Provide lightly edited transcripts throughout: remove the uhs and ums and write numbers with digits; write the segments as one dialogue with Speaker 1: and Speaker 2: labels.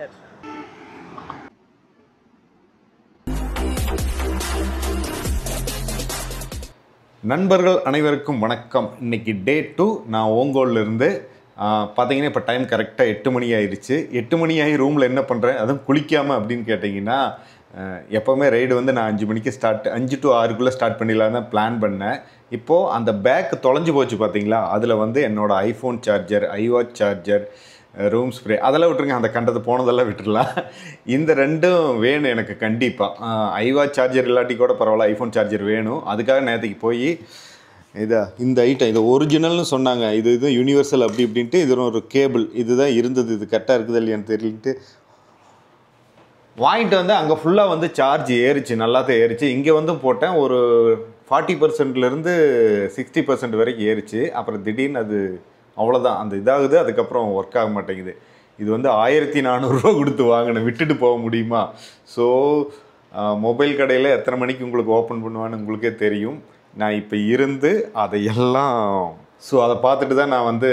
Speaker 1: Share.
Speaker 2: நண்பர்கள் அனைவருக்கும் வணக்கம். இன்றைக்கி டே 2. நான் ஓங்கோல்லேருந்து பார்த்தீங்கன்னா இப்போ டைம் கரெக்டாக 8 மணி ஆயிடுச்சு. 8 மணி ஆகி ரூமில் என்ன பண்ணுறேன், அதுவும் குளிக்காமல் அப்படின்னு கேட்டிங்கன்னா, எப்போவுமே ரைடு வந்து நான் 5 மணிக்கு 5 to 6க்குள்ளே ஸ்டார்ட் பண்ணிடலாம் தான் பிளான் பண்ணேன். இப்போது அந்த பேக் தொலைஞ்சு போச்சு பார்த்தீங்களா, அதில் வந்து என்னோடய iPhone charger, iWatch charger, room spray அதெல்லாம் விட்டுருங்க, அந்த கண்டது போனதெல்லாம் விட்டுடலாம். இந்த ரெண்டும் வேணும் எனக்கு கண்டிப்பாக. ஐவாட்ச் சார்ஜர் இல்லாட்டி கூட பரவாயில்ல, ஐஃபோன் சார்ஜர் வேணும். அதுக்காக நேற்றுக்கு போய் இந்த ஐட்டம் இது ஒரிஜினல்னு சொன்னாங்க, இது யூனிவர்சல் அப்படி இப்படின்ட்டு. இது ஒரு கேபிள் இதுதான் இருந்தது, இது கரெக்டாக இருக்குது இல்லையான்னு தெரியலன்ட்டு வாங்கிட்டு வந்து அங்கே ஃபுல்லாக வந்து சார்ஜ் ஏறிச்சு, நல்லாத்தான் ஏறிச்சு. இங்கே வந்து போட்டேன், ஒரு 40%லேருந்து 60% வரைக்கும் ஏறிச்சு. அப்புறம் திடீர்னு அது அவ்வளோதான், அந்த இதாகுது, அதுக்கப்புறம் ஒர்க் ஆக மாட்டேங்குது. இது வந்து 1400 கொடுத்து வாங்கினேன், விட்டுட்டு போக முடியுமா? ஸோ மொபைல் கடையில் எத்தனை மணிக்கு உங்களுக்கு ஓப்பன் பண்ணுவான்னு உங்களுக்கே தெரியும். நான் இப்போ இருந்து அதையெல்லாம் அதை பார்த்துட்டு தான் நான் வந்து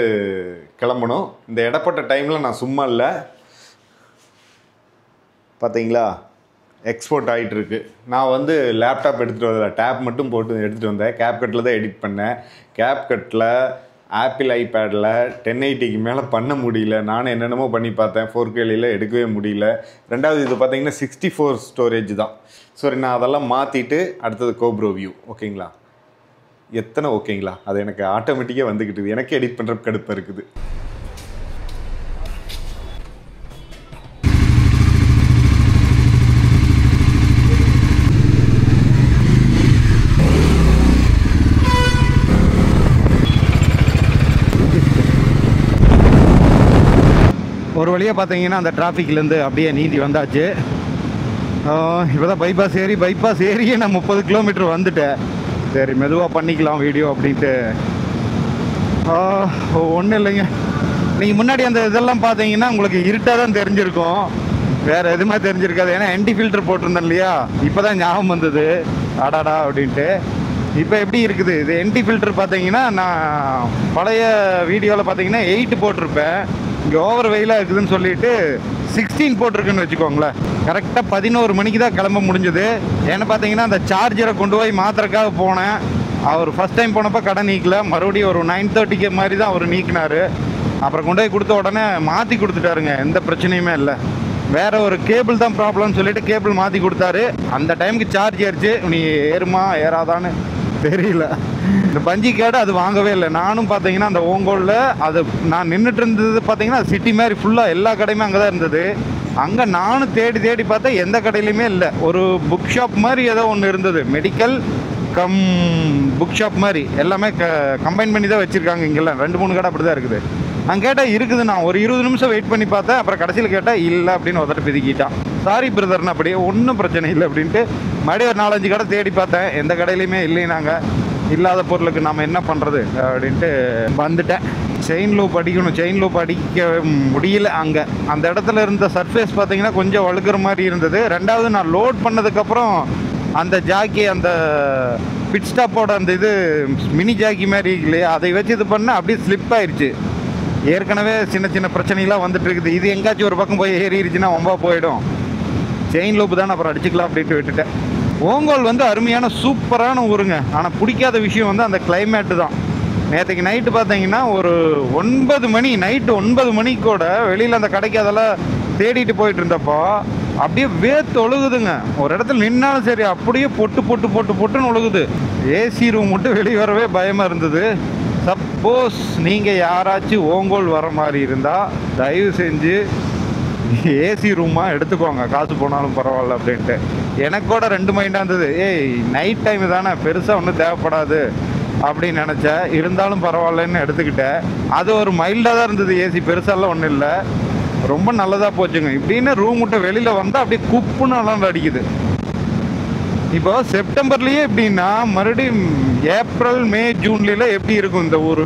Speaker 2: கிளம்பணும். இந்த இடப்பட்ட டைமில் நான் சும்மா இல்லை, பார்த்தீங்களா எக்ஸ்போர்ட் ஆகிட்டுருக்கு. நான் வந்து லேப்டாப் எடுத்துகிட்டு வரல, டேப் மட்டும் போட்டு எடுத்துகிட்டு வந்தேன். கேப்கட்டில் தான் எடிட் பண்ணேன். கேப்கட்டில் ஆப்பிள் ஐபேடில் 1080க்கு மேலே பண்ண முடியல. நானும் என்னென்னமோ பண்ணி பார்த்தேன், 4Kல எடுக்கவே முடியல. ரெண்டாவது இது பார்த்தீங்கன்னா 64 ஸ்டோரேஜ் தான். சரி, நான் அதெல்லாம் மாற்றிட்டு அடுத்தது கோப்ரோ வியூ. ஓகேங்களா? எத்தனை ஓகேங்களா? அது எனக்கு ஆட்டோமேட்டிக்காக வந்துக்கிட்டு, எனக்கு எடிட் பண்ணுற கடுப்பாக இருக்குது.
Speaker 3: ஒரு வழியாக பார்த்தீங்கன்னா அந்த டிராஃபிக்லேருந்து அப்படியே நீந்தி வந்தாச்சு. இப்போ தான் பைபாஸ் ஏறியே நான் 30 கிலோமீட்டர் வந்துட்டேன். சரி, மெதுவாக பண்ணிக்கலாம் வீடியோ அப்படின்ட்டு. ஒன்றும் இல்லைங்க, நீங்கள் முன்னாடி அந்த இதெல்லாம் பார்த்தீங்கன்னா உங்களுக்கு இருட்டாக தான் தெரிஞ்சிருக்கும், வேறு எதுவுமே தெரிஞ்சிருக்காது. ஏன்னா என்டி ஃபில்டர் போட்டிருந்தேன் இல்லையா, இப்போ தான் ஞாபகம் வந்தது ஆடாடா அப்படின்ட்டு. இப்போ எப்படி இருக்குது இது என்டி ஃபில்டர் பார்த்தீங்கன்னா, நான் பழைய வீடியோவில் பார்த்தீங்கன்னா 8 போட்டிருப்பேன். இங்கே ஓவர் வெயிலாக இருக்குதுன்னு சொல்லிட்டு 16 போட்டிருக்குன்னு வச்சுக்கோங்களேன். கரெக்டாக 11 மணிக்கு தான் கிளம்ப முடிஞ்சது. ஏன்னா பார்த்தீங்கன்னா அந்த சார்ஜரை கொண்டு போய் மாத்திரக்காக போனேன். அவர் ஃபஸ்ட் டைம் போனப்போ கடை நீக்கல, மறுபடியும் ஒரு 9:30 மாதிரி தான் அவர் நீக்கினார். அப்புறம் கொண்டு போய் கொடுத்த உடனே மாற்றி கொடுத்துட்டாருங்க, எந்த பிரச்சனையுமே இல்லை. வேறு ஒரு கேபிள் தான் ப்ராப்ளம்னு சொல்லிட்டு கேபிள் மாற்றி கொடுத்தாரு. அந்த டைமுக்கு சார்ஜ் ஏறிச்சு. நீ ஏறுமா ஏறாதான்னு தெரியல. இந்த பஞ்சி கேடு அது வாங்கவே இல்லை. நானும் பார்த்தீங்கன்னா அந்த ஓங்கோலில் அது நான் நின்றுட்டு இருந்தது பார்த்தீங்கன்னா சிட்டி மாதிரி ஃபுல்லாக எல்லா கடையுமே அங்கே தான் இருந்தது. அங்கே நானும் தேடி பார்த்தா எந்த கடையிலையுமே இல்லை. ஒரு புக் ஷாப் மாதிரி ஏதோ ஒன்று இருந்தது, மெடிக்கல் கம் புக் ஷாப் மாதிரி எல்லாமே கம்பைன் பண்ணி தான் வச்சுருக்காங்க. இங்கெல்லாம் 2-3 கடை அப்படி தான் இருக்குது. நான் கேட்டால் இருக்குது. நான் ஒரு 20 நிமிஷம் வெயிட் பண்ணி பார்த்தேன். அப்புறம் கடைசியில் கேட்டால் இல்லை அப்படின்னு ஒருத்தர் பிதிக்கிட்டான். சாரி பிரதர்னு, அப்படியே ஒன்றும் பிரச்சனை இல்லை அப்படின்ட்டு மறுபடியும் ஒரு 4-5 கடை தேடி பார்த்தேன், எந்த கடையிலையுமே இல்லைனாங்க. இல்லாத பொருளுக்கு நம்ம என்ன பண்ணுறது அப்படின்ட்டு வந்துட்டேன். செயின் லூப் அடிக்கணும், செயின் லூப் அடிக்க முடியல. அங்கே அந்த இடத்துல இருந்த சர்ஃபேஸ் பார்த்தீங்கன்னா கொஞ்சம் வழுக்கிற மாதிரி இருந்தது. ரெண்டாவது நான் லோட் பண்ணதுக்கப்புறம் அந்த ஜாக்கி, அந்த பிட் ஸ்டாப்போட அந்த இது மினி ஜாக்கி மாதிரி இல்லையா, அதை வச்சு இது பண்ண அப்படியே ஸ்லிப் ஆயிடுச்சு. ஏற்கனவே சின்ன பிரச்சனைலாம் வந்துட்டு இருக்குது. இது எங்காச்சும் ஒரு பக்கம் போய் ஏறிடுச்சுன்னா ரொம்ப போயிடும். செயின் லூப் தான் அப்புறம் அடிச்சுக்கலாம் அப்படின்ட்டு விட்டுட்டேன். ஓங்கோல் வந்து அருமையான சூப்பரான ஊருங்க. ஆனால் பிடிக்காத விஷயம் வந்து அந்த கிளைமேட்டு தான். நேற்றுக்கு நைட்டு பார்த்தீங்கன்னா ஒரு 9 மணி, நைட்டு 9 மணிக்கு கூட வெளியில் அந்த கடைக்கு அதெல்லாம் தேடிட்டு போயிட்டு இருந்தப்போ அப்படியே வேத்து ஒழுகுதுங்க. ஒரு இடத்துல நின்னாலும் சரி அப்படியே பொட்டுன்னு ஒழுகுது. ஏசி ரூம் மட்டும் வெளியே வரவே பயமாக இருந்தது. சப்போஸ் நீங்கள் யாராச்சும் ஓங்கோல் வர மாதிரி இருந்தால் தயவு செஞ்சு ஏசி ரூமாக எடுத்துக்கோங்க, காசு போனாலும் பரவாயில்ல அப்படின்ட்டு. எனக்கு கூட 2 மைண்டாக இருந்தது. நைட் டைம் தானே, பெருசாக ஒன்றும் தேவைப்படாது அப்படின்னு நினச்சேன். இருந்தாலும் பரவாயில்லன்னு எடுத்துக்கிட்டேன். அது ஒரு மைல்டாக தான் இருந்தது, ஏசி பெருசாலாம் ஒன்றும் இல்லை, ரொம்ப நல்லதாக போச்சுங்க. இப்படின்னு ரூம் விட்டு வெளியில் வந்தால் அப்படியே குப்புன்னு அலாண்டு அடிக்குது. இப்போ செப்டம்பர்லேயே எப்படின்னா மறுபடியும் ஏப்ரல் மே ஜூன்லாம் எப்படி இருக்கும் இந்த ஊர்?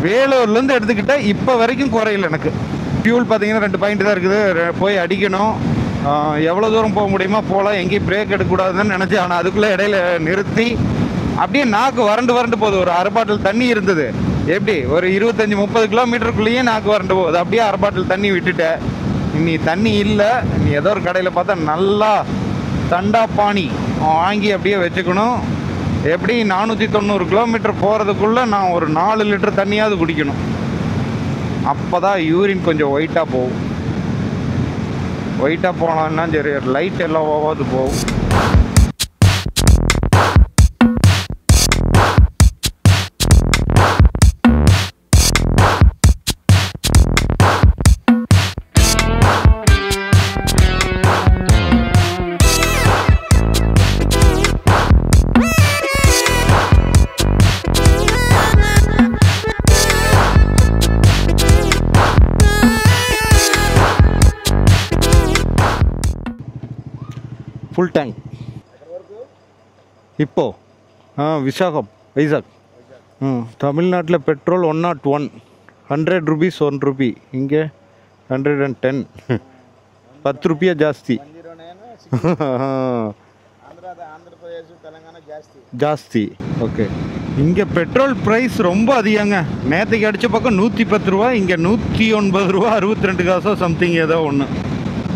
Speaker 3: வேலூர்லேருந்து எடுத்துக்கிட்டால் இப்போ வரைக்கும் குறையில. எனக்கு ஃபியூல் பார்த்தீங்கன்னா 2 பாயிண்ட் தான் இருக்குது, போய் அடிக்கணும். எவ்வளோ தூரம் போக முடியுமா போகலாம், எங்கேயும் பிரேக் எடுக்கக்கூடாதுன்னு நினச்சேன். ஆனால் அதுக்குள்ளே இடையில நிறுத்தி அப்படியே நாக்கு வறண்டு போகுது. ஒரு 1/2 பாட்டில் தண்ணி இருந்தது, எப்படி ஒரு 25-30 கிலோமீட்டருக்குள்ளேயே நாக்கு வறண்டு போகுது. அப்படியே 1/2 பாட்டில் தண்ணி விட்டுட்டேன். இனி தண்ணி இல்லை. நீ ஏதோ ஒரு கடையில் பார்த்தா நல்லா தண்டா பானி வாங்கி அப்படியே வச்சுக்கணும். எப்படி 490 கிலோமீட்டர் போகிறதுக்குள்ளே நான் ஒரு 4 லிட்டர் தண்ணியாவது குடிக்கணும். அப்போ தான் யூரின் கொஞ்சம் ஒயிட்டாக போகும். ஒயிட்டாக போகலான்னா சரி, லைட் எல்லோவாவது போகும். ஃபுல் டேங்க் இப்போ வைசாக். தமிழ்நாட்டில் பெட்ரோல் 101, 100 rupees 1 rupee. இங்கே 110, 10 rupees ಜಾಸ್ತಿ. ஜாஸ்தி. ஓகே. இங்கே பெட்ரோல் ப்ரைஸ் ரொம்ப அதிகங்க. நேற்றுக்கு அடித்த பக்கம் 110 ரூபா, இங்கே 109 ரூபா 62 காசோ சம்திங் ஏதோ ஒன்று.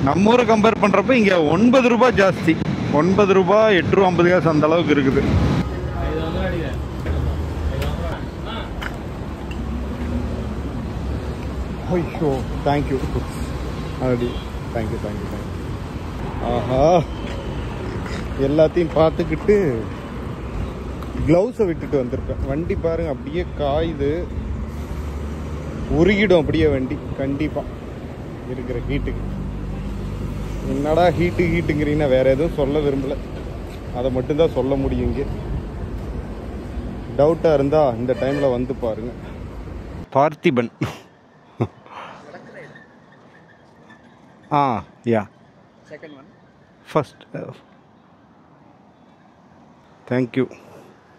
Speaker 3: நம்ம ஊரை கம்பேர் பண்ணுறப்ப இங்கே 9 ரூபா ஜாஸ்தி. 9 ரூபா 8 ரூபா 50 காசு அந்த அளவுக்கு இருக்குது. ஐயோ தேங்க்யூ. அப்படி தேங்க்யூ. ஆஹா, எல்லாத்தையும் பார்த்துக்கிட்டு க்ளவுஸை விட்டுட்டு வந்திருப்பேன். வண்டி பாருங்கள் அப்படியே காயுது, உருகிடும் அப்படியே வண்டி கண்டிப்பாக இருக்கிற ஹீட்டுக்கு. என்னடா ஹீட்டுங்கிறீங்கன்னா வேறு எதுவும் சொல்ல விரும்பலை, அதை மட்டும்தான் சொல்ல முடியும். இங்கே டவுட்டாக இருந்தால் இந்த டைமில் வந்து பாருங்க. பார்த்திபன். யா
Speaker 1: second one
Speaker 3: ஃபர்ஸ்ட். தேங்க்யூ.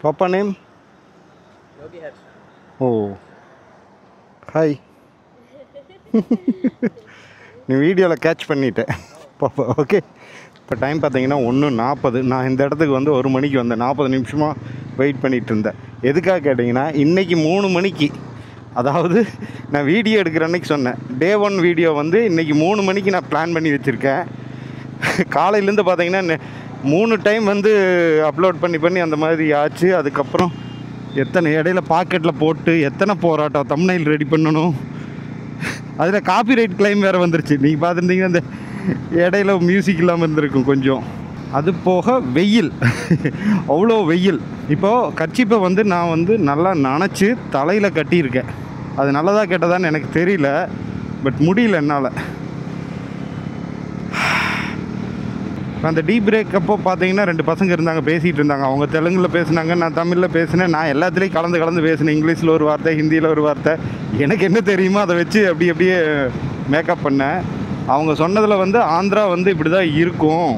Speaker 3: பாப்பா நேம்?
Speaker 1: Yogi Harsh.
Speaker 3: ஓ ஹாய். நீ வீடியோவில் கேட்ச் பண்ணிட்டேன் பாப்பா. ஓகே. இப்போ டைம் பார்த்தீங்கன்னா 1:40. நான் இந்த இடத்துக்கு வந்து 1 மணிக்கு வந்தேன். 40 நிமிஷமாக வெயிட் பண்ணிகிட்டு இருந்தேன். எதுக்காக கேட்டிங்கன்னா இன்றைக்கி 3 மணிக்கு, அதாவது நான் வீடியோ எடுக்கிற அன்றைக்கி சொன்னேன், Day 1 வீடியோ வந்து இன்றைக்கி 3 மணிக்கு நான் பிளான் பண்ணி வச்சுருக்கேன். காலையிலேருந்து பார்த்தீங்கன்னா 3 டைம் வந்து அப்லோட் பண்ணி அந்த மாதிரி ஆச்சு. அதுக்கப்புறம் எத்தனை இடையில பாக்கெட்டில் போட்டு எத்தனை போராட்டம், தம்ப்நெயில் ரெடி பண்ணணும். அதில் காப்பிரைட் கிளைம் வேறு வந்துருச்சு. நீங்கள் பார்த்துருந்தீங்கன்னா அந்த இடையில மியூசிக் இல்லாமல் இருந்திருக்கும் கொஞ்சம். அது போக வெயில், அவ்வளோ வெயில். இப்போது கர்ச்சீப்பை வந்து நான் வந்து நல்லா நனைச்சி தலையில் கட்டியிருக்கேன். அது நல்லதா கெட்டதான்னு எனக்கு தெரியல, பட் முடியல என்னால். அந்த டீ பிரேக் அப்போ பார்த்தீங்கன்னா 2 பசங்க இருந்தாங்க, பேசிகிட்டு இருந்தாங்க. அவங்க தெலுங்கில் பேசுனாங்க, நான் தமிழில் பேசினேன். நான் எல்லாத்துலேயும் கலந்து பேசினேன். இங்கிலீஷில் ஒரு வார்த்தை, ஹிந்தியில் ஒரு வார்த்தை. எனக்கு என்ன தெரியுமோ அதை வச்சு அப்படியே மேக்கப் பண்ணேன். அவங்க சொன்னதில் வந்து ஆந்திரா வந்து இப்படி தான் இருக்கும்.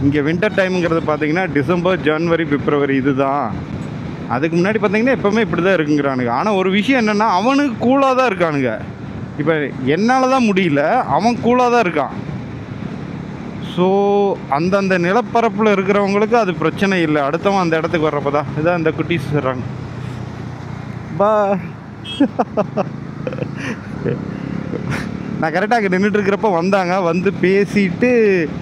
Speaker 3: இங்கே வின்டர் டைமுங்கிறது பார்த்தீங்கன்னா டிசம்பர், ஜனவரி, பிப்ரவரி இது தான். அதுக்கு முன்னாடி பார்த்தீங்கன்னா எப்போவுமே இப்படி தான் இருக்குங்கிறானுங்க. ஆனால் ஒரு விஷயம் என்னென்னா அவனுக்கு கூலாக தான் இருக்கானுங்க. இப்போ என்னால் தான் முடியல, அவன் கூலாக தான் இருக்கான். ஸோ அந்தந்த நிலப்பரப்பில் இருக்கிறவங்களுக்கு அது பிரச்சனை இல்லை. அடுத்தவன் அந்த இடத்துக்கு வர்றப்ப தான் இதான் இந்த குட்டீஸ் சொல்கிறாங்க. பா நான் கரெக்டாக அங்கே நின்றுட்டுருக்கிறப்ப வந்தாங்க, வந்து பேசிட்டு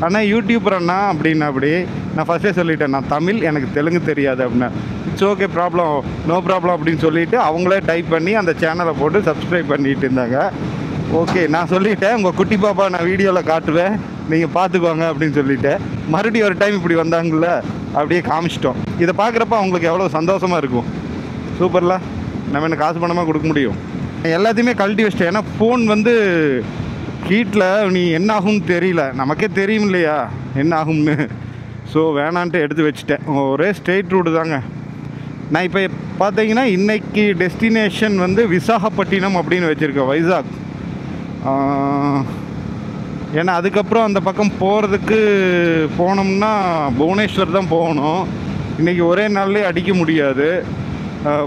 Speaker 3: அண்ணா யூடியூபர் அண்ணா அப்படின்னா. அப்படி நான் ஃபஸ்ட்டே சொல்லிட்டேன், நான் தமிழ், எனக்கு தெலுங்கு தெரியாது அப்படின்னா. It's okay, problem, no problem அப்படின்னு சொல்லிவிட்டு அவங்களே டைப் பண்ணி அந்த சேனலை போட்டு சப்ஸ்கிரைப் பண்ணிட்டு இருந்தாங்க. ஓகே, நான் சொல்லிட்டேன் உங்கள் குட்டி பாப்பா நான் வீடியோவில் காட்டுவேன், நீங்கள் பார்த்துக்கோங்க அப்படின்னு சொல்லிவிட்டேன். மறுபடியும் ஒரு டைம் இப்படி வந்தாங்கள்ல, அப்படியே காமிச்சிட்டோம். இதை பார்க்குறப்ப அவங்களுக்கு எவ்வளோ சந்தோஷமாக இருக்கும். சூப்பரில் நம்ம என்ன காசு பணமாக கொடுக்க முடியும். எல்லாத்தையுமே கழட்டி வச்சிட்டேன். ஏன்னா ஃபோன் வந்து ஹீட்டில் நீ என்ன ஆகும்னு தெரியல, நமக்கே தெரியும் இல்லையா என்ன ஆகும்னு. ஸோ வேணான்ட்டு எடுத்து வச்சுட்டேன். ஒரே ஸ்ட்ரெயிட் ரூட்டு தாங்க. நான் இப்போ பார்த்தீங்கன்னா இன்றைக்கி டெஸ்டினேஷன் வந்து விசாகப்பட்டினம் அப்படின்னு வச்சுருக்கேன், வைசாக். ஏன்னா அதுக்கப்புறம் அந்த பக்கம் போனோம்னா புவனேஸ்வர் தான் போகணும். இன்றைக்கி ஒரே நாள்லேயே அடிக்க முடியாது.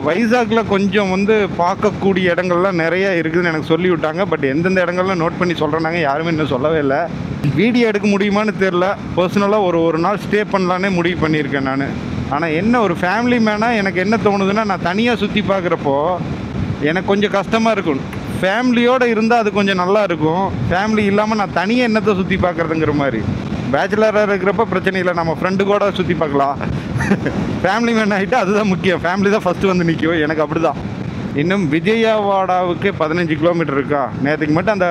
Speaker 3: வைசாக்கில் கொஞ்சம் வந்து பார்க்கக்கூடிய இடங்கள்லாம் நிறையா இருக்குதுன்னு எனக்கு சொல்லி விட்டாங்க. பட் எந்தெந்த இடங்கள்லாம் நோட் பண்ணி சொல்கிறேன்னாங்க, யாருமே இன்னும் சொல்லவே இல்லை. வீடியோ எடுக்க முடியுமான்னு தெரில. பர்சனலாக ஒரு நாள் ஸ்டே பண்ணலான்னே முடிவு பண்ணியிருக்கேன் நான். ஆனால் என்ன ஒரு ஃபேமிலி மேனாக எனக்கு என்ன தோணுதுன்னா, நான் தனியாக சுற்றி பார்க்குறப்போ எனக்கு கொஞ்சம் கஷ்டமாக இருக்கும். ஃபேமிலியோடு இருந்தால் அது கொஞ்சம் நல்லா இருக்கும். ஃபேமிலி இல்லாமல் நான் தனியாக என்னத்தை சுற்றி பார்க்குறதுங்கிற மாதிரி. பேச்சுலராக இருக்கிறப்ப பிரச்சனை இல்லை, நம்ம ஃப்ரெண்டு கூட சுற்றி பார்க்கலாம். ஃபேமிலி மேன் ஆகிட்டு அதுதான் முக்கியம். ஃபேமிலி தான் ஃபஸ்ட்டு வந்து நிற்கும். எனக்கு அப்படி தான். இன்னும் விஜயவாடாவுக்கு 15 கிலோமீட்டர் இருக்கா. நேற்றுக்கு மட்டும் அந்த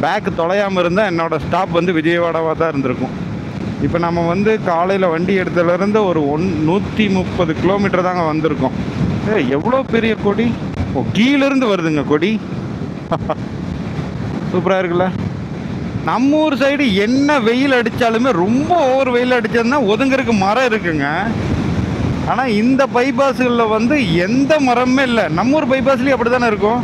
Speaker 3: பேக்கு தொலையாமல் இருந்தால் என்னோடய ஸ்டாப் வந்து விஜயவாடாவாக தான் இருந்திருக்கும். இப்போ நம்ம வந்து காலையில் வண்டி எடுத்ததுலேருந்து ஒரு 130 கிலோமீட்டர் தாங்க வந்திருக்கோம். எவ்வளோ பெரிய கொடி! ஓ, கீழேருந்து வருதுங்க கொடி. சூப்பராக இருக்குல்ல. நம்ம ஊர் சைடு என்ன வெயில் அடித்தாலுமே ரொம்ப ஓவர் வெயில் அடித்ததுன்னா ஒதுங்கிறதுக்கு மரம் இருக்குங்க. ஆனால் இந்த பைபாஸுகளில் வந்து எந்த மரமே இல்லை. நம்ம ஊர் பைபாஸ்லேயும் அப்படி தானே இருக்கும்.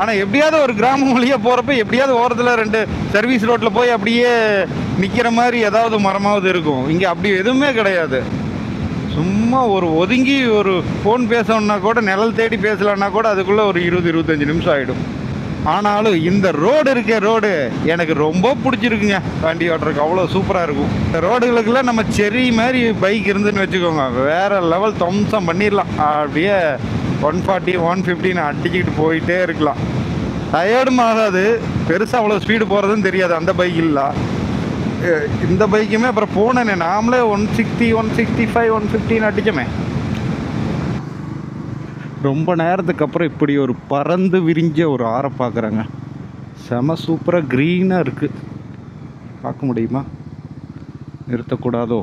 Speaker 3: ஆனால் எப்படியாவது ஒரு கிராமம் வழியாக போகிறப்ப எப்படியாவது ஓரத்தில் 2 சர்வீஸ் ரோட்டில் போய் அப்படியே நிற்கிற மாதிரி ஏதாவது மரமாவது இருக்கும். இங்கே அப்படி எதுவுமே கிடையாது. சும்மா ஒரு ஒதுங்கி ஒரு ஃபோன் பேசணுன்னா கூட, நிழல் தேடி பேசலான்னா கூட அதுக்குள்ளே ஒரு 20-25 நிமிஷம் ஆகிடும். ஆனாலும் இந்த ரோடு இருக்க ரோடு எனக்கு ரொம்ப பிடிச்சிருக்குங்க. வண்டி ஓட்டுறதுக்கு அவ்வளோ சூப்பராக இருக்கும். இந்த ரோடுகளுக்கெல்லாம் நம்ம செரி மாதிரி பைக் இருந்துன்னு வச்சுக்கோங்க, வேறு லெவல் தம்சம் பண்ணிடலாம். அப்படியே 140 150 அடிச்சுக்கிட்டு போயிட்டே இருக்கலாம். டயர்டும் ஆகாது. பெருசாக அவ்வளோ ஸ்பீடு போகிறதுன்னு தெரியாது அந்த பைக் இல்லை. இந்த பைக்குமே அப்புறம் போனேனே நாமளே 160 165 150 அடிச்சோமே. ரொம்ப நேரத்துக்கு அப்புறம் இப்படி ஒரு பறந்து விரிஞ்ச ஒரு ஆறை பார்க்குறாங்க. செம சூப்பராக க்ரீனாக இருக்குது. பார்க்க முடியுமா? நிறுத்தக்கூடாதோ?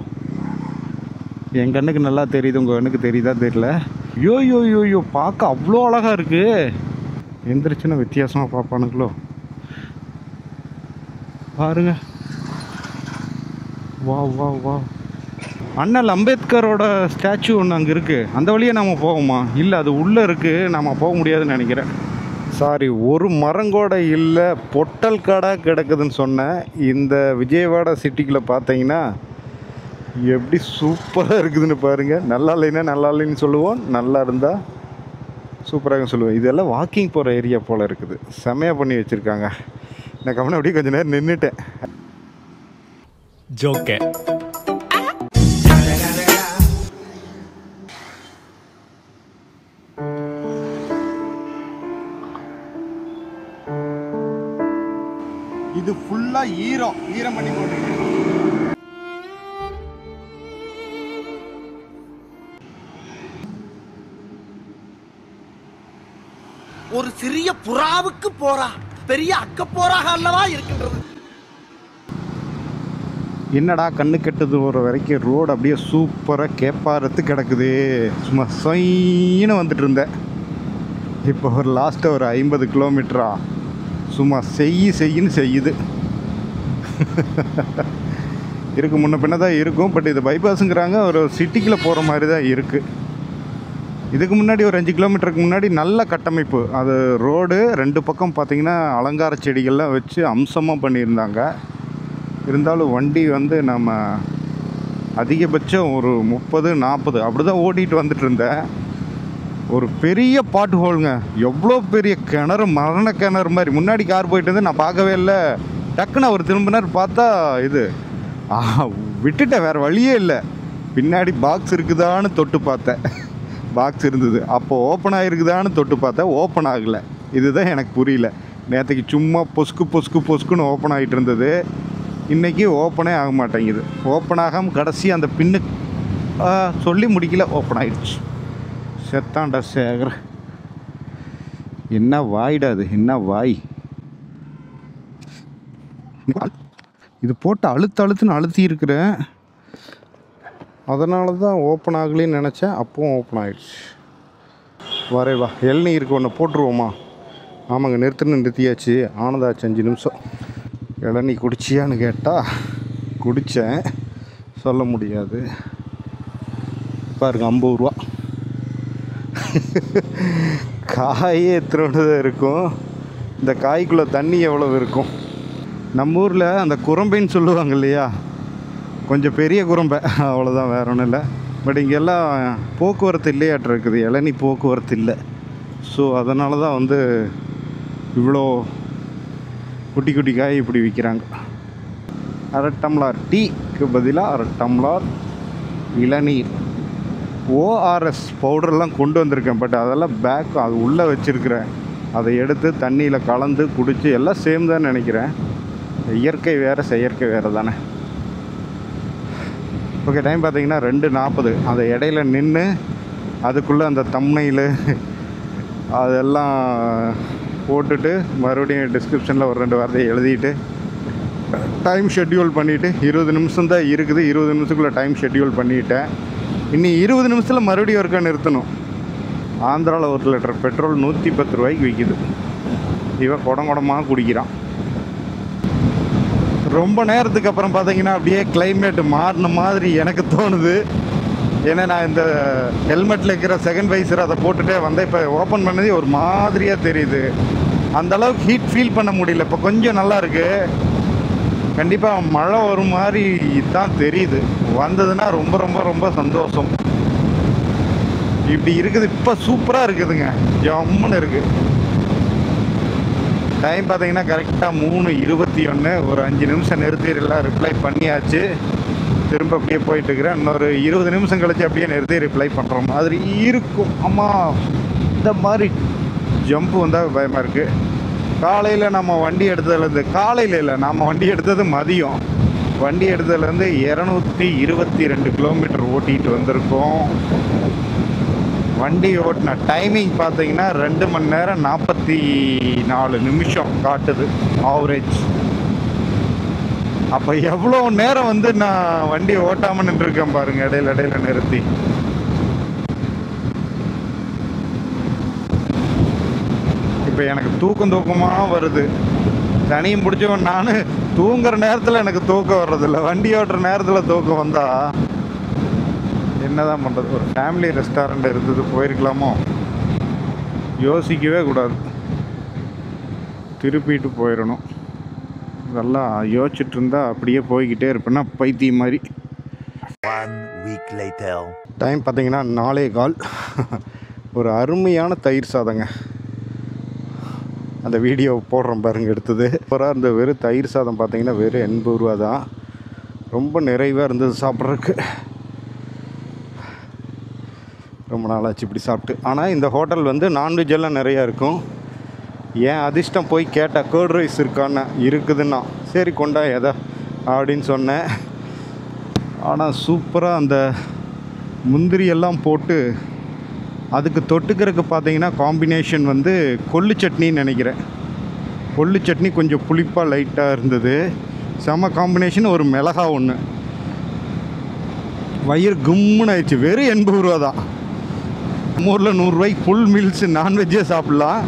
Speaker 3: என் கண்ணுக்கு நல்லா தெரியுது, உங்கள் கண்ணுக்கு தெரியுதா தெரியல. யோ பார்க்க அவ்வளோ அழகாக இருக்குது. எந்திரிச்சுன்னா வித்தியாசமாக பார்ப்பானுங்களோ பாருங்க. வா வா வா. அண்ணல் அம்பேத்கரோட ஸ்டாச்சு ஒன்று அங்கே இருக்குது. அந்த வழியே நம்ம போவோமா? இல்லை, அது உள்ளே இருக்குது, நம்ம போக முடியாதுன்னு நினைக்கிறேன். சாரி, ஒரு மரங்கோட இல்லை, பொட்டல் காடாக கிடக்குதுன்னு சொன்னேன். இந்த விஜயவாடா சிட்டிக்குள்ளே பார்த்தீங்கன்னா எப்படி சூப்பராக இருக்குதுன்னு பாருங்கள். நல்லா இல்லைன்னா நல்லா இல்லைன்னு சொல்லுவோம், நல்லா இருந்தால் சூப்பராக சொல்லுவேன். இதெல்லாம் வாக்கிங் போகிற ஏரியா போல் இருக்குது. செமையாக பண்ணி வச்சுருக்காங்க. நான் கவனம் அப்படியே கொஞ்சம் நேரம் நின்றுட்டேன்.
Speaker 4: ஜோக்கே
Speaker 3: இது ஃபுல்லாக ஈரம் பண்ணி போட்டுருக்கேன்.
Speaker 5: ஒரு சிறிய புறாவுக்கு போரா பெரிய அக்க போராக அல்லவா இருக்கின்றது.
Speaker 3: என்னடா கண்ணு கெட்டது ஒரு வரைக்கும் ரோடு அப்படியே சூப்பராக கேப்பாரத்து கிடக்குது. சும்மா சொயின்னு வந்துட்டு இருந்தேன். இப்போ ஒரு லாஸ்ட்டாக ஒரு 50 கிலோமீட்டரா சும்மா செய்யின்னு செய்யுது. இருக்கு, முன்ன பின்ன தான் இருக்கும். பட் இது பைபாஸுங்கிறாங்க, ஒரு சிட்டிக்குள்ளே போகிற மாதிரி தான் இருக்குது. இதுக்கு முன்னாடி ஒரு 5 கிலோமீட்டருக்கு முன்னாடி நல்ல கட்டமைப்பு. அது ரோடு 2 பக்கம் பார்த்திங்கன்னா அலங்கார செடிகள்லாம் வச்சு அம்சமாக பண்ணியிருந்தாங்க. இருந்தாலும் வண்டி வந்து நம்ம அதிகபட்சம் ஒரு 30-40 அப்படி தான் ஓட்டிகிட்டு வந்துட்டு இருந்தேன். ஒரு பெரிய பாட்டு ஹோலுங்க. எவ்வளோ பெரிய கிணறு, மரண கிணறு மாதிரி. முன்னாடி கார் போயிட்டு வந்து நான் பார்க்கவே இல்லை. டக்குன்னு அவர் திரும்பினார், பார்த்தா இது விட்டுட்டேன், வேறு வழியே இல்லை. பின்னாடி பாக்ஸ் இருக்குதான்னு தொட்டு பார்த்தேன், பாக்ஸ் இருந்தது. அப்போது ஓப்பன் ஆகிருக்குதான்னு தொட்டு பார்த்தேன், ஓப்பன் ஆகலை. இதுதான் எனக்கு புரியல. நேற்றுக்கு சும்மா பொசுக்குன்னு ஓப்பன் ஆகிட்டு இருந்தது. இன்றைக்கி ஓப்பனே ஆக மாட்டேங்குது. ஓப்பன் ஆகாமல் கடைசி அந்த பின்னு சொல்லி முடிக்கல, ஓப்பன் ஆகிடுச்சு. செத்தாண்டா சேகர். என்ன வாய்டா அது, என்ன வாய். இது போட்டு அழுத்துன்னு அழுத்தி இருக்கிறேன். அதனால தான் ஓப்பன் ஆகலைன்னு நினச்சேன். அப்பவும் ஓப்பன் ஆகிடுச்சு. வரேவா, இளநீருக்கு ஒன்று போட்டுருவோமா? ஆமாங்க, நிறுத்தியாச்சு. ஆனதாச்சு 5 நிமிஷம். இளநீ குடிச்சியான்னு கேட்டால் குடித்தேன், சொல்ல முடியாது. பாருங்க, 50 ரூபா. காயே எத்தனோடு தான் இருக்கும். இந்த காய்க்குள்ளே தண்ணி எவ்வளோ இருக்கும். நம்ம ஊரில் அந்த குரம்பைன்னு சொல்லுவாங்க இல்லையா, கொஞ்சம் பெரிய குரம்பை, அவ்வளோதான், வேற ஒன்றும் இல்லை. பட் இங்கெல்லாம் போக்குவரத்து இல்லையாட்டு இருக்குது, இளநீ போக்குவரத்து இல்லை. ஸோ அதனால தான் வந்து இவ்வளோ குட்டி காய் இப்படி விற்கிறாங்க. 1/2 டம்ளர் டீக்கு பதிலாக 1/2 டம்ளர் இளநீர். ORS பவுடர்லாம் கொண்டு வந்திருக்கேன். பட் அதெல்லாம் பேக் அது உள்ளே வச்சுருக்கிறேன். அதை எடுத்து தண்ணியில் கலந்து குடித்து எல்லாம் சேம் தான் நினைக்கிறேன். இயற்கை வேறு செயற்கை வேறு தானே. ஓகே, டைம் பார்த்தீங்கன்னா 2:40. அந்த இடையில நின்று அதுக்குள்ளே அந்த தம்ப்நெயில் அதெல்லாம் போட்டுட்டு மறுபடியும் டிஸ்கிரிப்ஷனில் ஒரு 2 வார்த்தையை எழுதிட்டு டைம் ஷெட்யூல் பண்ணிவிட்டு 20 நிமிஷம் தான் இருக்குது. 20 நிமிஷத்துக்குள்ளே டைம் ஷெட்யூல் பண்ணிவிட்டேன். இன்னி 20 நிமிஷத்தில் மறுபடியும் ஒருக்கா நிறுத்தணும். ஆந்திராவில் 1 லிட்டர் பெட்ரோல் 110 ரூபாய்க்கு விற்கிது. இவன் குடமாக குடிக்கிறான். ரொம்ப நேரத்துக்கு அப்புறம் பார்த்தீங்கன்னா அப்படியே கிளைமேட் மாறின மாதிரி எனக்கு தோணுது. ஏன்னா நான் இந்த ஹெல்மெட்டில் இருக்கிற செகண்ட் வைசர் அதை போட்டுகிட்டே வந்தேன். இப்போ ஓப்பன் பண்ணதே ஒரு மாதிரியாக தெரியுது. அந்தளவுக்கு ஹீட் ஃபீல் பண்ண முடியல. இப்போ கொஞ்சம் நல்லா இருக்குது. கண்டிப்பாக மழை ஒரு மாதிரி தான் தெரியுது. வந்ததுன்னா ரொம்ப ரொம்ப ரொம்ப சந்தோஷம். இப்படி இருக்குது. இப்போ சூப்பராக இருக்குதுங்க. ஜம்முன்னு இருக்குது. டைம் பார்த்தீங்கன்னா கரெக்டாக 3:21. ஒரு 5 நிமிஷம் நிறுத்திடலாம். ரிப்ளை பண்ணியாச்சு. திரும்ப அப்படியே போயிட்டுருக்கிறேன். இன்னொரு 20 நிமிஷம் கழிச்சு அப்படியே நிறுத்தி ரிப்ளை பண்ணுற மாதிரி இருக்கும். ஆமாம், இந்த மாதிரி ஜம்ப்பு வந்தால் பயமாக இருக்குது. காலையில் நம்ம வண்டி எடுத்ததுலேருந்து, காலையில் இல்லை, நம்ம வண்டி எடுத்தது மதியம். வண்டி எடுத்ததுலேருந்து 222 கிலோமீட்டர் ஓட்டிகிட்டு வந்திருக்கோம். வண்டி ஓட்டின டைமிங் பார்த்தீங்கன்னா 2 மணி நேரம் 44 நிமிஷம் காட்டுது ஆவரேஜ். அப்போ எவ்வளோ நேரம் வந்து நான் வண்டி ஓட்டாமல் நின்றுருக்கேன் பாருங்கள், இடையில நிறுத்தி. இப்போ எனக்கு தூக்கமாக வருது. தனியும் பிடிச்சவன் நான். தூங்குற நேரத்தில் எனக்கு தூக்கம் வர்றதில்ல. வண்டி ஓட்டுற நேரத்தில் தூக்கம் வந்தால் என்ன தான் பண்ணுறது? ஒரு ஃபேமிலி ரெஸ்டாரண்ட் இருந்தது, போயிருக்கலாமோ? யோசிக்கவே கூடாது, திருப்பிட்டு போயிடணும். இதெல்லாம் யோசிச்சுட்டு இருந்தால் அப்படியே போய்கிட்டே இருப்பேன்னா பைத்தியம் மாதிரி.
Speaker 5: 1 week later.
Speaker 3: டைம் பார்த்தீங்கன்னா 4:15. ஒரு அருமையான தயிர் சாதங்க. அந்த வீடியோ போடுறோம் பாருங்க, எடுத்தது சூப்பராக இருந்த. வெறும் தயிர் சாதம் பார்த்தீங்கன்னா வெறும் 80 ரூபா தான். ரொம்ப நிறைவாக இருந்தது சாப்பிட்றதுக்கு. ரொம்ப நாளாச்சு இப்படி சாப்பிட்டு. ஆனால் இந்த ஹோட்டல் வந்து நான்வெஜ் எல்லாம் நிறையா இருக்கும். ஏன் அதிர்ஷ்டம் போய் கேட்டால் கேர்ட் ரைஸ் இருக்கான்னு இருக்குதுன்னா சரி கொண்டா எதா அப்படின்னு சொன்னேன். ஆனால் சூப்பராக அந்த முந்திரி எல்லாம் போட்டு அதுக்கு தொட்டுக்கிறதுக்கு பார்த்தீங்கன்னா காம்பினேஷன் வந்து கொள்ளு சட்னின்னு நினைக்கிறேன். கொள்ளு சட்னி கொஞ்சம் புளிப்பாக லைட்டாக இருந்தது. செம காம்பினேஷன். ஒரு மிளகா ஒன்று. வயிறு கும்முன்னு ஆயிடுச்சு. வெறும் 80 ரூபா தான். நம்ம ஊரில் 100 ரூபாய்க்கு ஃபுல் மீல்ஸு நான்வெஜ்ஜே சாப்பிட்லாம்.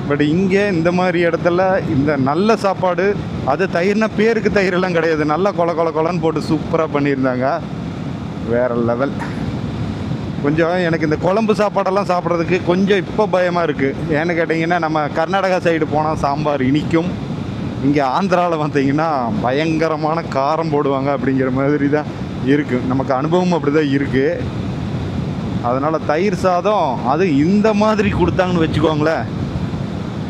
Speaker 3: பட் இங்கே இந்த மாதிரி இடத்துல இந்த நல்ல சாப்பாடு, அது தயிர்னா பேருக்கு தயிரெல்லாம் கிடையாது, நல்லா கொலன்னு போட்டு சூப்பராக பண்ணியிருந்தாங்க. வேறு லெவல். கொஞ்சம் எனக்கு இந்த குழம்பு சாப்பாடெல்லாம் சாப்பிட்றதுக்கு கொஞ்சம் இப்போ பயமாக இருக்குது. ஏன்னு கேட்டிங்கன்னா, நம்ம கர்நாடகா சைடு போனால் சாம்பார் இனிக்கும். இங்கே ஆந்திராவில் பார்த்தீங்கன்னா பயங்கரமான காரம் போடுவாங்க அப்படிங்கிற மாதிரி தான் இருக்குது. நமக்கு அனுபவம் அப்படி தான் இருக்குது. அதனால் தயிர் சாதம் அது இந்த மாதிரி கொடுத்தாங்கன்னு வச்சுக்கோங்களேன்,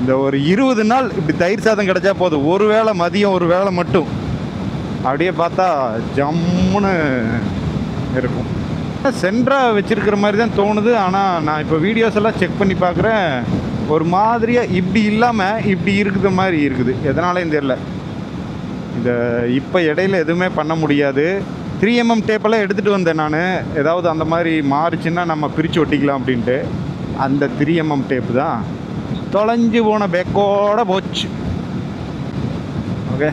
Speaker 3: இந்த ஒரு 20 நாள் இப்படி தயிர் சாதம் கிடச்சா போதும். ஒரு வேளை மதியம், ஒரு வேளை மட்டும் அப்படியே பார்த்தா ஜம்முன்னு இருக்கும். சென்ட்ரா வச்சுருக்கிற மாதிரி தான் தோணுது. ஆனால் நான் இப்போ வீடியோஸ் எல்லாம் செக் பண்ணி பார்க்குறேன், ஒரு மாதிரியாக இப்படி இல்லாமல் இப்படி இருக்கிற மாதிரி இருக்குது. எதனாலேயும் தெரியல. இந்த இப்போ இடையில எதுவுமே பண்ண முடியாது. 3mm டேப்பெல்லாம் எடுத்துகிட்டு வந்தேன் நான். ஏதாவது அந்த மாதிரி மாறிச்சுன்னா நம்ம பிரித்து ஒட்டிக்கலாம் அப்படின்ட்டு. அந்த 3mm டேப்பு தான் தொலைஞ்சு போன பேக்கோட போச்சு. ஓகே,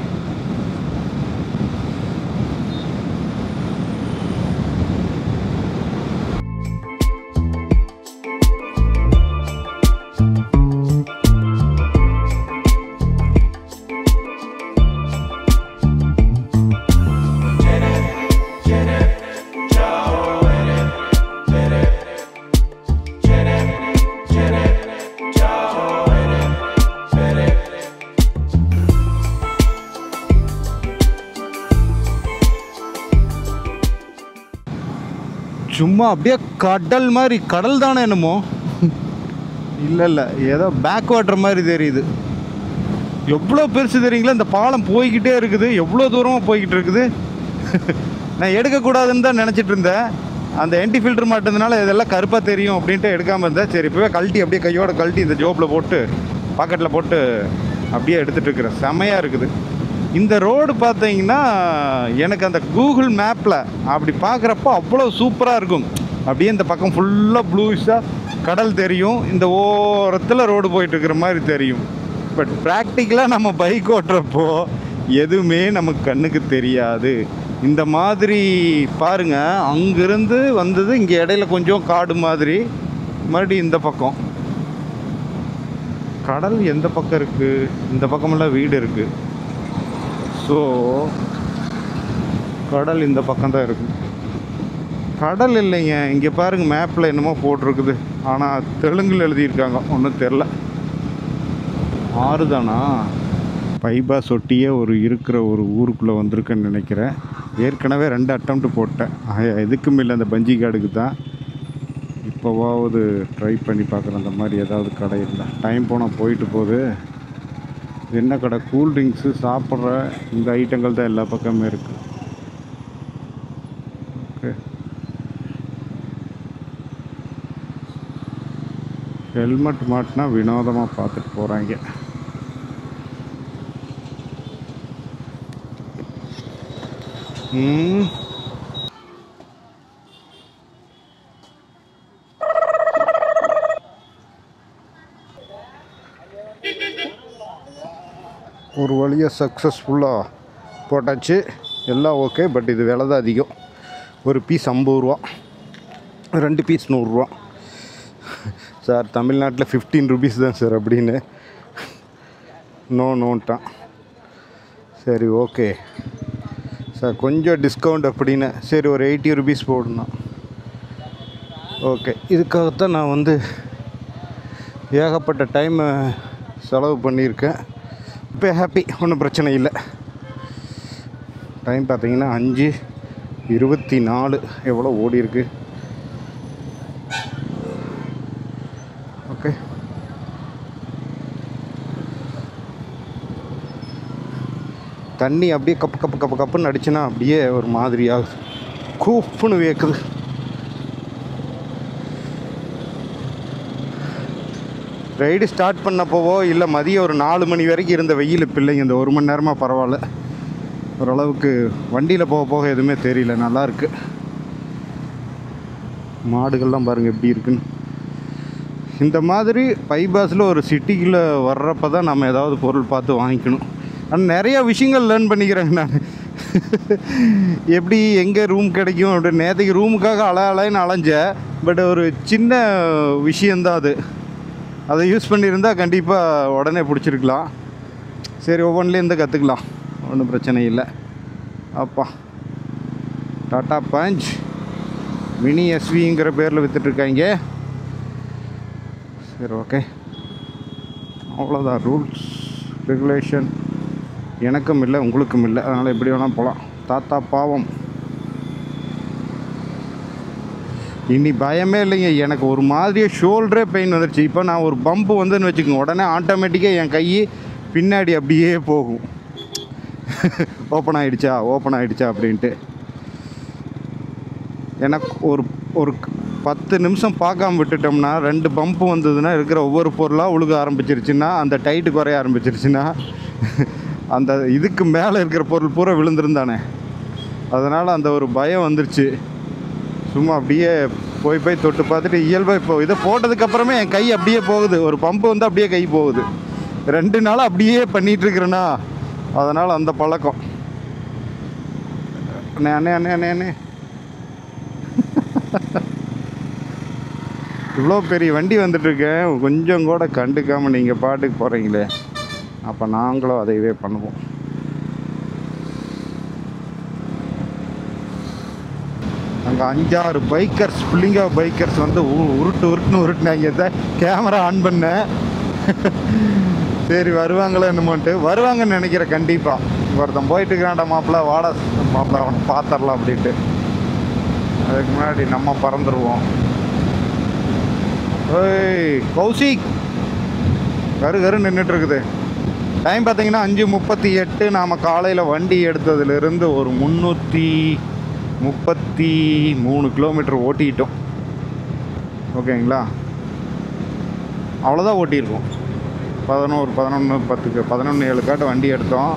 Speaker 3: சும்மா அப்படியே கடல் மாதிரி. கடல் தானே என்னமோ? இல்லை ஏதோ பேக் வாட்டர் மாதிரி தெரியுது. எவ்வளோ பெருசு தெரியுங்களா? இந்த பாலம் போய்கிட்டே இருக்குது. எவ்வளோ தூரமாக போய்கிட்டு இருக்குது. நான் எடுக்கக்கூடாதுன்னு தான் நினச்சிட்டு இருந்தேன். அந்த என்டி ஃபில்டர் மாட்டினதுனால இதெல்லாம் கருப்பாக தெரியும் அப்படின்ட்டு எடுக்காமல் இருந்தேன். சரி, இப்போவே கழட்டி அப்படியே கையோட கழட்டி இந்த ஜோப்பில் போட்டு பாக்கெட்டில் போட்டு அப்படியே எடுத்துகிட்டு இருக்கிறேன். செமையாக இருக்குது இந்த ரோடு. பார்த்தீங்கன்னா எனக்கு அந்த கூகுள் மேப்பில் அப்படி பார்க்குறப்போ அவ்வளோ சூப்பராக இருக்கும். அப்படியே இந்த பக்கம் ஃபுல்லாக ப்ளூஷாக கடல் தெரியும், இந்த ஓரத்தில் ரோடு போயிட்டுருக்கிற மாதிரி தெரியும். பட் ப்ராக்டிக்கலாக நம்ம பைக் ஓட்டுறப்போ எதுவுமே நமக்கு கண்ணுக்கு தெரியாது. இந்த மாதிரி பாருங்கள், அங்கேருந்து வந்தது இங்கே இடையில கொஞ்சம் காடு மாதிரி, மறுபடியும் இந்த பக்கம் கடல் எந்த பக்கம் இருக்குது, இந்த பக்கமெல்லாம் வீடு இருக்குது. ஸோ கடல் இந்த பக்கம்தான் இருக்குது. கடல் இல்லைங்க, இங்கே பாருங்கள் மேப்பில் என்னமோ போட்டிருக்குது, ஆனால் தெலுங்கில் எழுதியிருக்காங்க, ஒன்றும் தெரில. ஆறு தானா? பைபாஸ் ஒட்டியே இருக்கிற ஒரு ஊருக்குள்ளே வந்திருக்கேன்னு நினைக்கிறேன். ஏற்கனவே 2 அட்டம்ப்ட் போட்டேன், எதுக்கும் இல்லை அந்த பஞ்சி கார்டுக்கு தான். இப்போவாவது ட்ரை பண்ணி பார்க்குறேன் அந்த மாதிரி ஏதாவது கடை இல்லை. டைம் போனால் போயிட்டு போகுது. என்ன கடை? கூல்ட்ரிங்க்ஸு, சாப்பிட்ற இந்த ஐட்டங்கள் தான் எல்லா பக்கமே இருக்குது. ஓகே, ஹெல்மெட் மாட்டினா வினோதமாக பார்த்துட்டு போகிறாங்க. ஒரு வழியாக சக்ஸஸ்ஃபுல்லாக போட்டாச்சு, எல்லாம் ஓகே. பட் இது விலை தான் அதிகம். ஒரு பீஸ் 50 ரூபா, 2 பீஸ் 100 ரூபா. சார் தமிழ்நாட்டில் 15 ருபீஸ் தான் சார் அப்படின்னு நோன்ட்டான். சரி ஓகே சார், கொஞ்சம் டிஸ்கவுண்ட் அப்படின்னு. சரி ஒரு 80 ருபீஸ் போடணும். ஓகே, இதுக்காகத்தான் நான் ஏகப்பட்ட டைம் செலவு பண்ணியிருக்கேன். இப்போ ஹாப்பி, ஒன்றும் பிரச்சனை இல்லை. டைம் பார்த்தீங்கன்னா 5:24 எவ்வளோ ஓடி இருக்கு. ஓகே, தண்ணி அப்படியே கப்புன்னு அடிச்சுன்னா அப்படியே ஒரு மாதிரி ஆகுது, கூப்புன்னு வேக்குது. ரைடு ஸ்டார்ட் பண்ணப்போவோ இல்லை மதியம் ஒரு 4 மணி வரைக்கும் இருந்த வெயில் பிள்ளைங்க இந்த 1 மணி நேரமாக பரவாயில்ல. ஓரளவுக்கு வண்டியில் போக எதுவுமே தெரியல, நல்லாயிருக்கு. மாடுகள்லாம் பாருங்கள் எப்படி இருக்குன்னு. இந்த மாதிரி பைபாஸில் ஒரு சிட்டிக்குள்ளே வர்றப்போ தான் நம்ம ஏதாவது பொருள் பார்த்து வாங்கிக்கணும். ஆனால் நிறையா விஷயங்கள் லேர்ன் பண்ணிக்கிறேங்க நான். எப்படி எங்கே ரூம் கிடைக்கும் அப்படின்னு. நேற்றுக்கு ரூமுக்காக அலைன்னு அலைஞ்சேன். பட் ஒரு சின்ன விஷயந்தான் அது. அதை யூஸ் பண்ணியிருந்தால் கண்டிப்பாக உடனே பிடிச்சிருக்கலாம். சரி, ஒவ்வொன்றிலேருந்து கற்றுக்கலாம், ஒன்றும் பிரச்சனை இல்லை. அப்பா, டாட்டா பஞ்ச் மினி எஸ்விங்கிற பேரில் விற்றுட்ருக்காங்க. சரி ஓகே, அவ்வளோதான். ரூல்ஸ் ரெகுலேஷன் எனக்கும் இல்லை உங்களுக்கும் இல்லை, அதனால் எப்படி வேணால் போகலாம். தாத்தா பாவம், இனி பயமே இல்லைங்க. எனக்கு ஒரு மாதிரியே ஷோல்டரே பெயின் வந்துடுச்சு. இப்போ நான் ஒரு பம்பு வந்துன்னு வச்சுக்கோங்க, உடனே ஆட்டோமேட்டிக்காக என் கை பின்னாடி அப்படியே போகும். ஓப்பன் ஆகிடுச்சா அப்படின்ட்டு. எனக்கு ஒரு 10 நிமிஷம் பார்க்காம விட்டுட்டோம்னா 2 பம்பு வந்ததுன்னா இருக்கிற ஒவ்வொரு பொருளாக உழுக ஆரம்பிச்சிருச்சுன்னா, அந்த டைட்டு குறைய ஆரம்பிச்சிருச்சுன்னா அந்த இதுக்கு மேலே இருக்கிற பொருள் பூரா விழுந்துருந்தானே. அதனால் அந்த ஒரு பயம் வந்துருச்சு. சும்மா அப்படியே போய் தொட்டு பார்த்துட்டு இயல்பாக இப்போ இதை போட்டதுக்கப்புறமே என் கை அப்படியே போகுது. ஒரு பம்பு வந்து அப்படியே கை போகுது. 2 நாளாக அப்படியே பண்ணிகிட்ருக்குறேன்னா, அதனால் அந்த பழக்கம். அண்ணே இவ்வளோ பெரிய வண்டி வந்துட்டுருக்கேன், கொஞ்சம் கூட கண்டுக்காமல் நீங்கள் பாட்டுக்கு போகிறீங்களே. அப்போ நாங்களும் அதையவே பண்ணுவோம். அங்கே 5-6 பைக்கர்ஸ், பிள்ளைங்க பைக்கர்ஸ் உருட்டுனாங்க. தான் கேமரா ஆன் பண்ணேன். சரி வருவாங்களோ என்னமோன்ட்டு. வருவாங்கன்னு நினைக்கிறேன் கண்டிப்பாக. ஒருத்தன் போயிட்டு இருக்கிறான்டா மாப்பிள்ள, வாடா மாப்பிள்ள அவனை பார்த்துடலாம் அப்படின்ட்டு. அதுக்கு முன்னாடி நம்ம பறந்துடுவோம். ஓய் கௌசிக், கரு நின்றுட்டுருக்குது. டைம் பார்த்தீங்கன்னா 5:38. நாம் காலையில் வண்டி எடுத்ததுலேருந்து ஒரு 333 கிலோமீட்டர் ஓட்டிக்கிட்டோம். ஓகேங்களா, அவ்வளோதான் ஓட்டியிருக்கோம். 11:10 11:07 வண்டி எடுத்தோம்.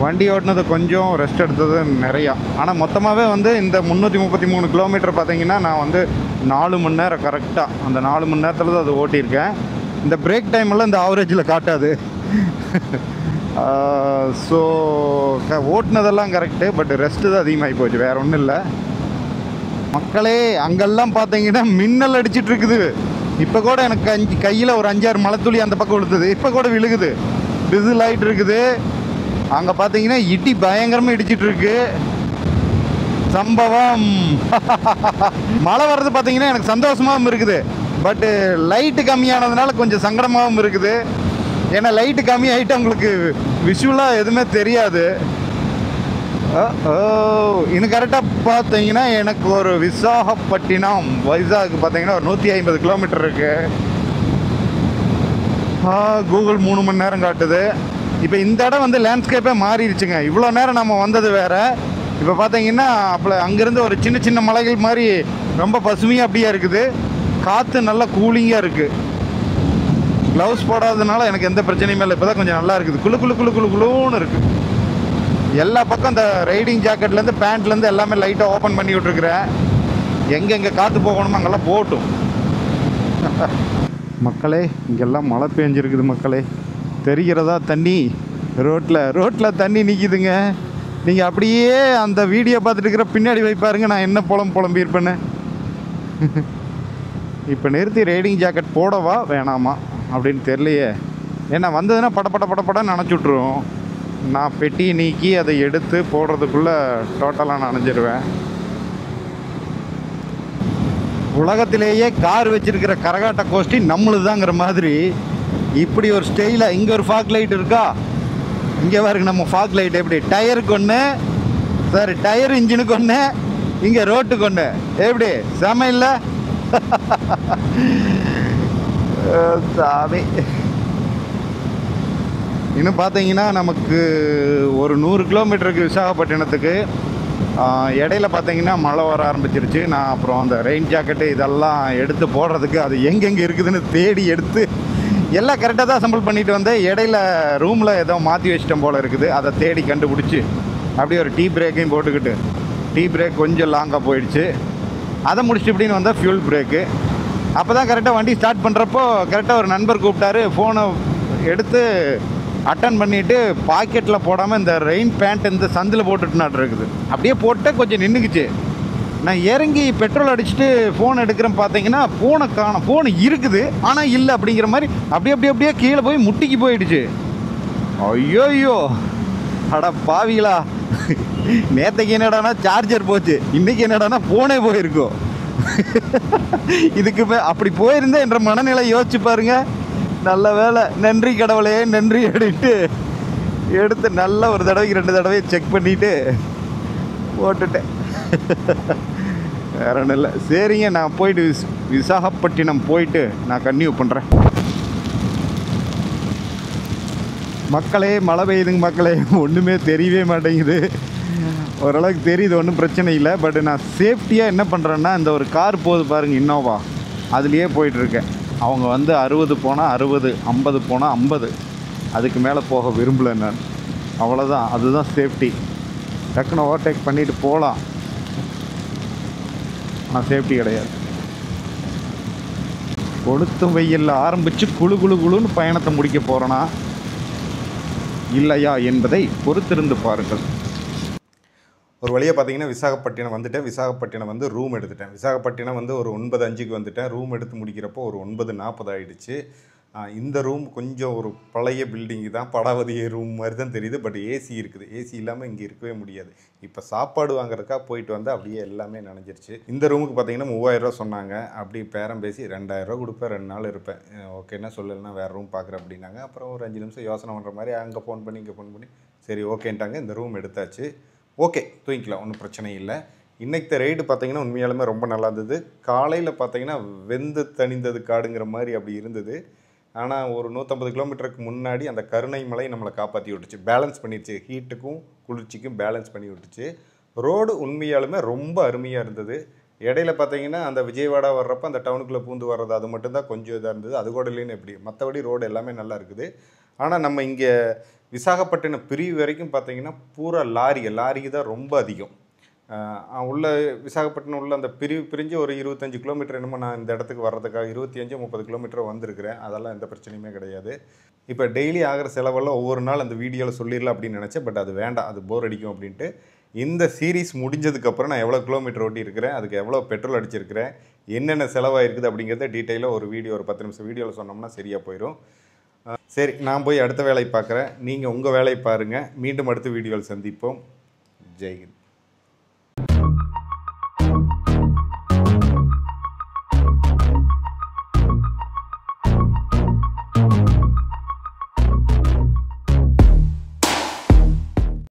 Speaker 3: வண்டி ஓட்டினது கொஞ்சம், ரெஸ்ட் எடுத்தது நிறையா. ஆனால் மொத்தமாகவே வந்து இந்த 333 கிலோமீட்டர் பார்த்தீங்கன்னா நான் வந்து 4 மணி நேரம் கரெக்டாக, அந்த 4 மணி நேரத்தில் தான் அது ஓட்டியிருக்கேன். இந்த பிரேக் டைமெல்லாம் இந்த ஆவரேஜில் காட்டாது. ஸோ ஓட்டினதெல்லாம் கரெக்டு, பட் ரெஸ்ட்டு தான் அதிகமாகி போச்சு, வேறு ஒன்றும் இல்லை. மக்களே அங்கெல்லாம் பார்த்தீங்கன்னா மின்னல் அடிச்சிட்டு இருக்குது. இப்போ கூட எனக்கு கையில் ஒரு 5-6 மலைத்துளி அந்த பக்கம் விழுத்துது, இப்போ கூட விழுகுது, டிசில் ஆகிட்டு இருக்குது. அங்கே பார்த்தீங்கன்னா இடி பயங்கரமாக இடிச்சிட்டு இருக்கு. சம்பவம். மழை வர்றது பார்த்தீங்கன்னா எனக்கு சந்தோஷமாகவும் இருக்குது, பட்டு லைட்டு கம்மியானதுனால கொஞ்சம் சங்கடமாகவும் இருக்குது. ஏன்னா லைட்டு கம்மி ஆகிட்டு உங்களுக்கு விஷுவலாக எதுவுமே தெரியாது. இன்னும் கரெக்டாக பார்த்தீங்கன்னா எனக்கு ஒரு விசாகப்பட்டினம் வைசாக் பார்த்தீங்கன்னா ஒரு 150 கிலோமீட்டர் இருக்குது. கூகுள் 3 மணி நேரம் காட்டுது. இப்போ இந்த இடம் வந்து லேண்ட்ஸ்கேப்பே மாறிடுச்சுங்க. இவ்வளோ நேரம் நம்ம வந்தது வேறு. இப்போ பார்த்தீங்கன்னா அப்போ அங்கேருந்து ஒரு சின்ன சின்ன மலைகள் மாதிரி ரொம்ப பசுமையாக அப்படியே இருக்குது. காற்று நல்லா கூலிங்காக இருக்குது. க்ளவுஸ் போடாததுனால எனக்கு எந்த பிரச்சனையுமே இல்லை. இப்போ தான் கொஞ்சம் நல்லா இருக்குது. குளுன்னு இருக்குது. எல்லா பக்கம் இந்த ரைடிங் ஜாக்கெட்லேருந்து பேண்ட்லேருந்து எல்லாமே லைட்டாக ஓப்பன் பண்ணி விட்ருக்குறேன். எங்கெங்கே காற்று போகணுமோ அங்கெல்லாம் போகட்டும். மக்களே இங்கெல்லாம் மழை பெஞ்சிருக்குது மக்களே. தெரிகிறதா தண்ணி? ரோட்டில் தண்ணி நிற்கிதுங்க. நீங்கள் அப்படியே அந்த வீடியோ பார்த்துட்டு இருக்கிற பின்னாடி வைப்பாருங்க, நான் என்ன புலம்பியிருப்பேன்னு. இப்போ நிறுத்தி ரைடிங் ஜாக்கெட் போடவா வேணாமா அப்படின்னு தெரியலையே. ஏன்னா வந்ததுன்னா படப்படன்னு நனைச்சி விட்ருவோம். நான் பெட்டி நீக்கி அதை எடுத்து போடுறதுக்குள்ளே டோட்டலாக நனைஞ்சிருவேன். உலகத்திலேயே கார் வச்சிருக்கிற கரகாட்ட கோஷ்டி நம்மளுதாங்கிற மாதிரி இப்படி ஒரு ஸ்டைலாக இங்கே ஒரு ஃபாக் லைட் இருக்கா, இங்கே பாருங்க நம்ம ஃபாக் லைட் எப்படி டயருக்கு ஒன்று, சாரி டயர் இன்ஜினுக்கு ஒன்று, இங்கே ரோட்டுக்கு ஒன்று, எப்படி செம இல்லை? சாமி. இன்னும் பார்த்தீங்கன்னா நமக்கு ஒரு 100 கிலோமீட்டருக்கு விசாகப்பட்டினத்துக்கு இடையில பார்த்தீங்கன்னா மழை வர ஆரம்பிச்சிருச்சு. நான் அப்புறம் அந்த ரெயின் ஜாக்கெட்டு இதெல்லாம் எடுத்து போடுறதுக்கு அது எங்கெங்கே இருக்குதுன்னு தேடி எடுத்து எல்லாம் கரெக்டாக தான் அசம்பிள் பண்ணிட்டு வந்தேன். இடையில ரூமில் ஏதோ மாற்றி வச்சிட்டோம் போல் இருக்குது. அதை தேடி கண்டுபிடிச்சி அப்படியே ஒரு டீ பிரேக்கையும் போட்டுக்கிட்டு, டீ பிரேக் கொஞ்சம் லாங்காக போயிடுச்சு, அதை முடிச்சுட்டு இப்படின்னு வந்தால் ஃபியூல் பிரேக்கு. அப்போ தான் கரெக்டாக வண்டி ஸ்டார்ட் பண்ணுறப்போ கரெக்டாக ஒரு நண்பர் கூப்பிட்டாரு. ஃபோனை எடுத்து அட்டன் பண்ணிவிட்டு பாக்கெட்டில் போடாமல் இந்த ரெயின் பேண்ட் இந்த சந்தில் போட்டுட்டுனாட்டு இருக்குது. அப்படியே போட்டு கொஞ்சம் நின்றுக்குச்சு. நான் இறங்கி பெட்ரோல் அடிச்சுட்டு ஃபோன் எடுக்கிறேன். பார்த்தீங்கன்னா ஃபோனை காணோம். ஃபோனு இருக்குது ஆனால் இல்லை அப்படிங்கிற மாதிரி அப்படியே கீழே போய் முட்டிக்கு போயிடுச்சு. ஐயோ அடா பாவிகளா, நேற்றுக்கு என்னடானா சார்ஜர் போச்சு, இன்றைக்கி என்னடானா ஃபோனே போயிருக்கோம். இதுக்கு அப்படி போயிருந்தேன் என்ற மனநிலை யோசிச்சு பாருங்க. நல்ல வேலை, நன்றி கடவுளே நன்றி அப்படின்ட்டு எடுத்து நல்லா ஒரு தடவைக்கு 2 தடவை செக் பண்ணிவிட்டு போட்டுட்டேன். வேற ஒன்றும் இல்லை. சரிங்க, நான் போயிட்டு விசாகப்பட்டினம் போயிட்டு நான் கன்டினியூ பண்ணுறேன். மக்களே மழை பெய்யுதுங்க மக்களே, ஒன்றுமே தெரியவே மாட்டேங்குது. ஓரளவுக்கு தெரியுது, ஒன்றும் பிரச்சனை இல்லை. பட் நான் சேஃப்டியாக என்ன பண்ணுறேன்னா, இந்த ஒரு கார் போகுது பாருங்கள், இன்னோவா, அதுலேயே போயிட்டுருக்கேன். அவங்க வந்து 60 போனால் 60, 50 போனால் 50, அதுக்கு மேலே போக விரும்பலை நான். அவ்வளோதான், அதுதான் சேஃப்டி. டக்குன்னு ஓவர்டேக் பண்ணிவிட்டு போகலாம், ஆனால் சேஃப்டி கிடையாது. கொளுத்தும் வெயிலில் ஆரம்பித்து குளுன்னு பயணத்தை முடிக்க போகிறேன்னா இல்லையா என்பதை பொறுத்திருந்து பாருங்கள்.
Speaker 2: ஒரு வழியாக பார்த்தீங்கன்னா விசாகப்பட்டினம் வந்துட்டேன். விசாகப்பட்டினம் வந்து ரூம் எடுத்துட்டேன். விசாகப்பட்டினம் வந்து ஒரு 9:05க்கு வந்துட்டேன். ரூம் எடுத்து முடிக்கிறப்போ ஒரு 9:40 ஆகிடுச்சு. இந்த ரூம் கொஞ்சம் ஒரு பழைய பில்டிங்கு தான், படாவதி ரூம் மாதிரி தான் தெரியுது. பட் ஏசி இருக்குது. ஏசி இல்லாமல் இங்கே இருக்கவே முடியாது. இப்போ சாப்பாடு வாங்குறதுக்காக போயிட்டு வந்து அப்படியே எல்லாமே நனைஞ்சிருச்சு. இந்த ரூமுக்கு பார்த்தீங்கன்னா 3000 ரூபா சொன்னாங்க. அப்படி பேரம் பேசி 2000 ரூபா கொடுப்பேன், 2 நாள் இருப்பேன். ஓகேன்னா சொல்லலைன்னா வேறு ரூம் பார்க்குறேன் அப்படின்னாங்க. அப்புறம் ஒரு 5 நிமிஷம் யோசனை பண்ணுற மாதிரி அங்கே ஃபோன் பண்ணி இங்கே ஃபோன் பண்ணி சரி ஓகேன்ட்டாங்க. இந்த ரூம் எடுத்தாச்சு. ஓகே, தூங்கிக்கலாம், ஒன்றும் பிரச்சனை இல்லை. இன்றைக்கி ரைடு பார்த்தீங்கன்னா உண்மையாலுமே ரொம்ப நல்லா இருந்தது. காலையில் பார்த்தீங்கன்னா வெந்து தணிந்தது காடுங்கிற மாதிரி அப்படி இருந்தது. ஆனால் ஒரு 150 கிலோமீட்டருக்கு முன்னாடி அந்த கருணை மலை நம்மளை காப்பாற்றி விட்டுச்சு, பேலன்ஸ் பண்ணிடுச்சு. ஹீட்டுக்கும் குளிர்ச்சிக்கும் பேலன்ஸ் பண்ணி விட்டுச்சு. ரோடு உண்மையாலுமே ரொம்ப அருமையாக இருந்தது. இடையில பார்த்தீங்கன்னா அந்த விஜயவாடா வர்றப்போ அந்த டவுனுக்குள்ளே பூந்து வர்றது அது மட்டும்தான் கொஞ்சம் இதாக இருந்தது. அது கூட இல்லைன்னு எப்படி, மற்றபடி ரோடு எல்லாமே நல்லா இருக்குது. ஆனால் நம்ம இங்கே விசாகப்பட்டினம் பிரிவு வரைக்கும் பார்த்தீங்கன்னா பூரா லாரிக்கு தான் ரொம்ப அதிகம். உள்ள விசாகப்பட்டினம் உள்ள அந்த பிரிஞ்சு ஒரு 25 கிலோமீட்டர் என்னமோ நான் இந்த இடத்துக்கு வர்றதுக்காக 25-30 கிலோமீட்டர் வந்திருக்கிறேன். அதெல்லாம் எந்த பிரச்சனையுமே கிடையாது. இப்போ டெய்லி ஆகிற செலவெல்லாம் ஒவ்வொரு நாள் அந்த வீடியோவில் சொல்லிடலாம் அப்படின்னு நினச்சேன். பட் அது வேண்டாம், அது போர் அடிக்கும் அப்படின்ட்டு இந்த சீரீஸ் முடிஞ்சதுக்கப்புறம் நான் எவ்வளோ கிலோமீட்டர் ஓட்டியிருக்கிறேன், அதுக்கு எவ்வளோ பெட்ரோல் அடிச்சிருக்கிறேன், என்னென்ன செலவாயிருக்குது அப்படிங்கிறத டீட்டெயிலாக ஒரு வீடியோ ஒரு 10 நிமிஷம் வீடியோவில் சொன்னோம்னா சரியாக போயிடும். சரி, நான் போய் அடுத்த வேலையை பார்க்குறேன். நீங்கள் உங்கள் வேலையை பாருங்கள். மீண்டும் அடுத்த வீடியோவில் சந்திப்போம். ஜெய்ஹிந்த்.